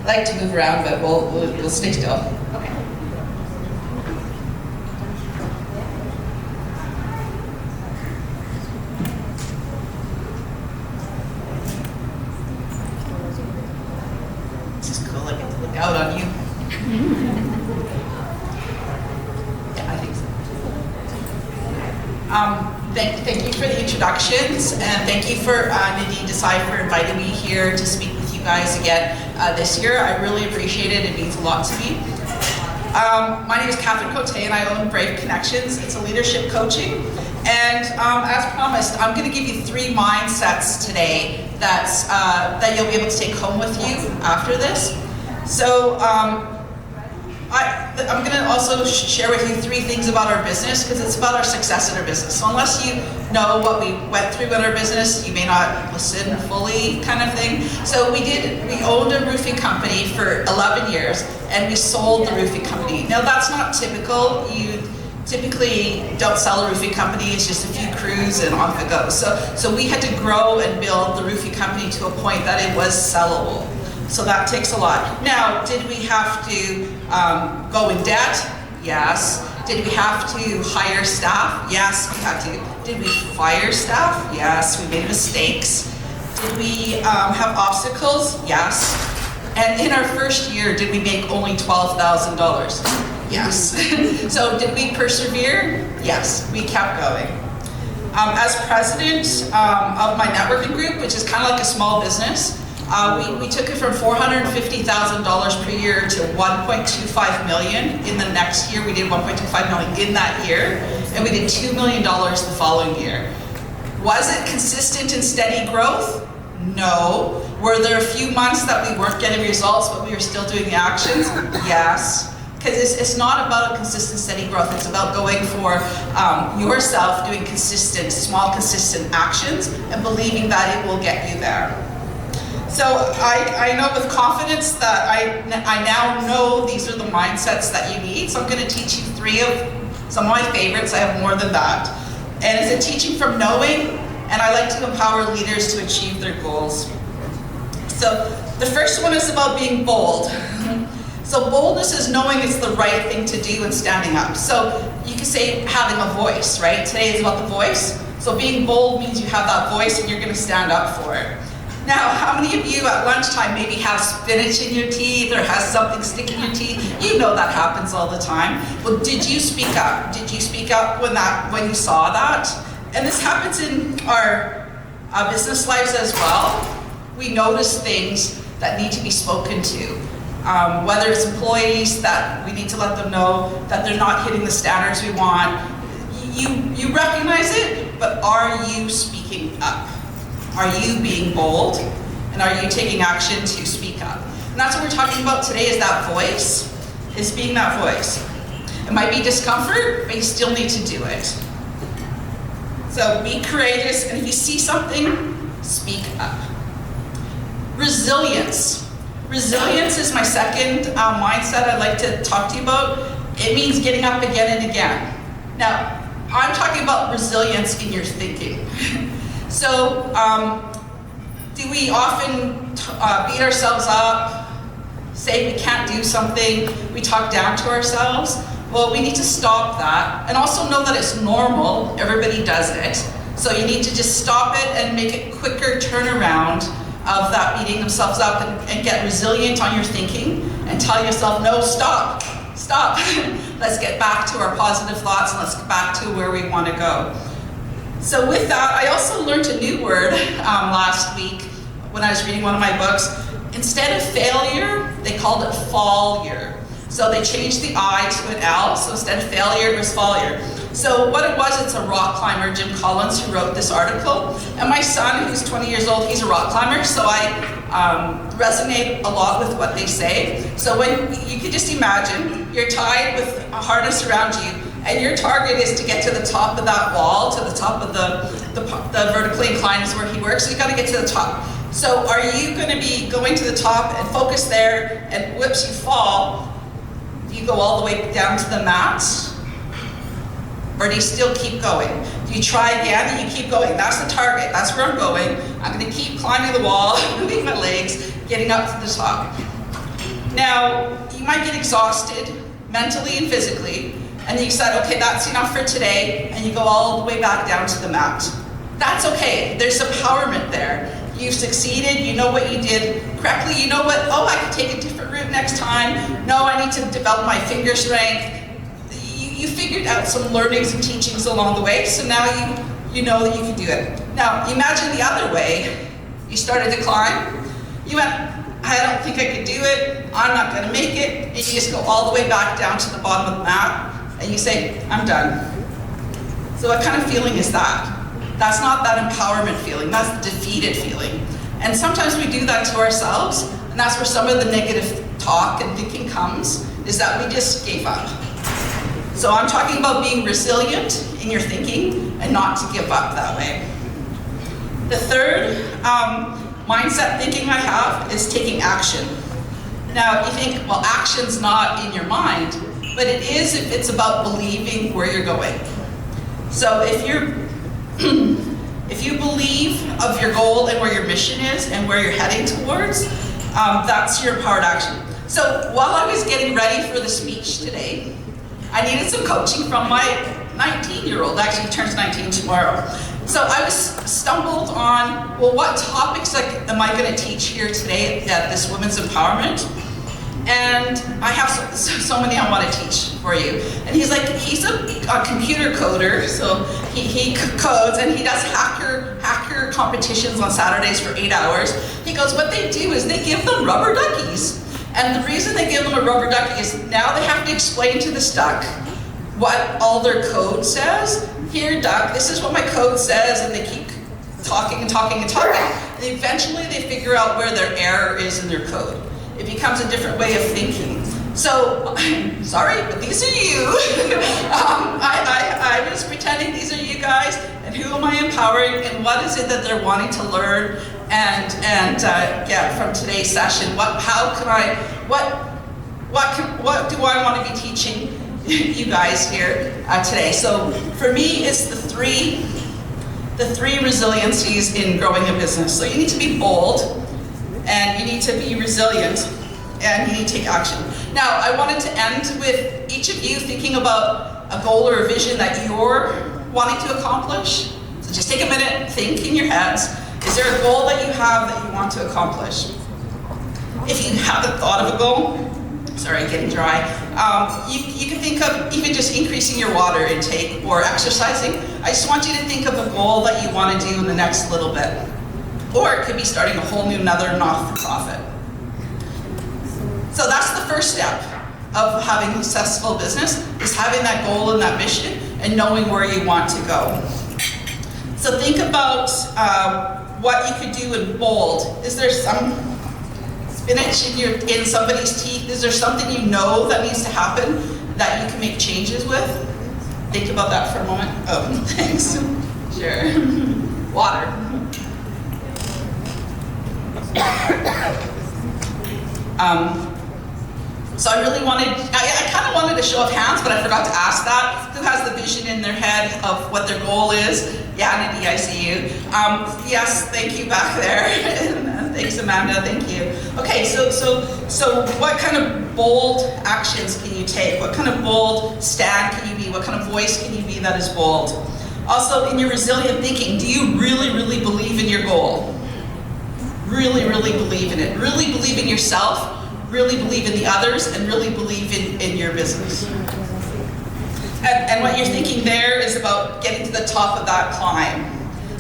like to move around, but we'll stay still. Okay. This is cool. I get to look out on you. Yeah, I think so. Thank you for the introductions, and thank you for Nadine Desai for inviting me here to speak with you guys again this year. I really appreciate it. It means a lot to me. My name is Cote, and I own Brave Connections. It's a leadership coaching, and as promised, I'm going to give you 3 mindsets today that you'll be able to take home with you after this. So I'm going to also share with you 3 things about our business, because it's about our success in our business. So unless you know what we went through in our business, you may not listen fully, kind of thing. So we owned a roofing company for 11 years, and we sold the roofing company. Now that's not typical. You typically don't sell a roofing company. It's just a few crews and off it goes. So we had to grow and build the roofing company to a point that it was sellable. So that takes a lot. Now, did we have to go in debt? Yes. Did we have to hire staff? Yes, we had to. Did we fire staff? Yes, we made mistakes. Did we have obstacles? Yes. And in our first year, did we make only $12,000? Yes. So did we persevere? Yes, we kept going. As president of my networking group, which is kind of like a small business, we took it from $450,000 per year to $1.25 million. In the next year, we did $1.25 million in that year, and we did $2 million the following year. Was it consistent and steady growth? No. Were there a few months that we weren't getting results, but we were still doing the actions? Yes. Because it's not about a consistent, steady growth. It's about going for yourself, doing consistent, small, consistent actions, and believing that it will get you there. So I know with confidence that I now know these are the mindsets that you need. So I'm going to teach you 3 of some of my favorites. I have more than that. And it's a teaching from knowing, and I like to empower leaders to achieve their goals. So the first one is about being bold. So boldness is knowing it's the right thing to do and standing up. So you could say having a voice, right? Today is about the voice. So being bold means you have that voice and you're going to stand up for it. Now, how many of you at lunchtime maybe have spinach in your teeth or has something stick in your teeth? You know that happens all the time. Well, did you speak up? Did you speak up when you saw that? And this happens in our business lives as well. We notice things that need to be spoken to. Whether it's employees that we need to let them know that they're not hitting the standards we want. You recognize it, but are you speaking up? Are you being bold? And are you taking action to speak up? And that's what we're talking about today, is that voice, is being that voice. It might be discomfort, but you still need to do it. So be courageous, and if you see something, speak up. Resilience. Resilience is my second mindset I'd like to talk to you about. It means getting up again and again. Now, I'm talking about resilience in your thinking. So, do we often beat ourselves up, say we can't do something, we talk down to ourselves? Well, we need to stop that, and also know that it's normal, everybody does it. So you need to just stop it and make it quicker turnaround of that beating themselves up, and get resilient on your thinking and tell yourself, no, stop. Let's get back to our positive thoughts, and let's get back to where we want to go. So with that, I also learned a new word last week when I was reading one of my books. Instead of failure, they called it failure. So they changed the I to an L, so instead of failure, it was failure. So what it was, it's a rock climber, Jim Collins, who wrote this article. And my son, who's 20 years old, he's a rock climber, so I resonate a lot with what they say. So when you could just imagine, you're tied with a harness around you, and your target is to get to the top of that wall, to the top of the vertically inclined is where he works, so you got to get to the top. So are you going to be going to the top and focus there, and whoops, you fall? Do you go all the way down to the mat? Or do you still keep going? Do you try again and you keep going? That's the target, that's where I'm going. I'm going to keep climbing the wall, moving my legs, getting up to the top. Now, you might get exhausted mentally and physically, and you said, okay, that's enough for today, and you go all the way back down to the mat. That's okay, there's empowerment there. You've succeeded, you know what you did correctly, you know what, oh, I can take a different route next time. No, I need to develop my finger strength. You figured out some learnings and teachings along the way, so now you know that you can do it. Now, imagine the other way. You started to climb, you went, I don't think I could do it, I'm not gonna make it, and you just go all the way back down to the bottom of the mat, and you say, I'm done. So what kind of feeling is that? That's not that empowerment feeling, that's the defeated feeling. And sometimes we do that to ourselves, and that's where some of the negative talk and thinking comes, is that we just gave up. So I'm talking about being resilient in your thinking and not to give up that way. The third mindset thinking I have is taking action. Now you think, well, action's not in your mind, but it is if it's about believing where you're going. So if you believe of your goal and where your mission is and where you're heading towards, that's your empowered action. So while I was getting ready for the speech today, I needed some coaching from my 19-year-old, actually he turns 19 tomorrow. So I was stumbled on, well, what topics am I going to teach here today at this Women's Empowerment? And I have so many I want to teach for you. And he's like, he's a computer coder, so he codes and he does hacker competitions on Saturdays for 8 hours. He goes, what they do is they give them rubber duckies. And the reason they give them a rubber ducky is now they have to explain to this duck what all their code says. Here, duck, this is what my code says, and they keep talking and talking and talking. And eventually they figure out where their error is in their code. It becomes a different way of thinking. So, I'm sorry, but these are you. I was pretending these are you guys, and who am I empowering, and what is it that they're wanting to learn and get from today's session? What do I want to be teaching you guys here today? So for me, it's the three resiliencies in growing a business. So you need to be bold, and you need to be resilient, and you need to take action. Now, I wanted to end with each of you thinking about a goal or a vision that you're wanting to accomplish. So just take a minute, think in your heads. Is there a goal that you have that you want to accomplish? If you haven't thought of a goal, sorry, getting dry, you can think of even just increasing your water intake or exercising. I just want you to think of a goal that you want to do in the next little bit. Or it could be starting a whole new another not-for-profit. So that's the first step of having a successful business, is having that goal and that mission and knowing where you want to go. So think about what you could do in bold. Is there some spinach in somebody's teeth? Is there something you know that needs to happen that you can make changes with? Think about that for a moment. Oh, thanks. Sure. Water. So I really wanted, I kind of wanted a show of hands, but I forgot to ask that. Who has the vision in their head of what their goal is? Yeah, Nikki, I see you. Yes, thank you back there. Thanks, Amanda, thank you. Okay, so what kind of bold actions can you take? What kind of bold stand can you be? What kind of voice can you be that is bold? Also, in your resilient thinking, do you really, really believe in your goal? Really, really believe in it. Really believe in yourself, really believe in the others, and really believe in your business. And what you're thinking there is about getting to the top of that climb.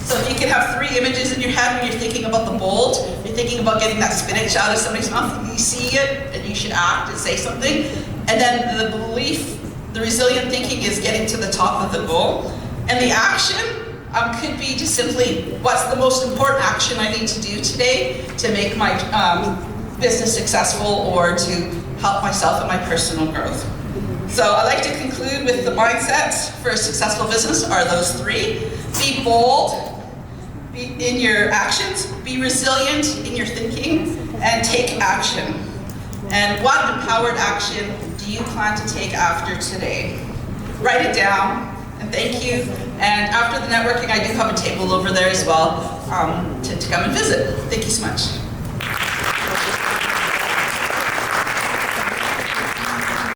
So if you can have 3 images in your head when you're thinking about the bold, you're thinking about getting that spinach out of somebody's mouth, you see it, and you should act and say something. And then the belief, the resilient thinking is getting to the top of the goal. And the action could be just simply, what's the most important action I need to do today to make my business successful or to help myself in my personal growth. So I'd like to conclude with the mindsets for a successful business are those 3. Be bold in your actions, be resilient in your thinking, and take action. And what empowered action do you plan to take after today? Write it down, and thank you. And after the networking, I do have a table over there as well to come and visit. Thank you so much.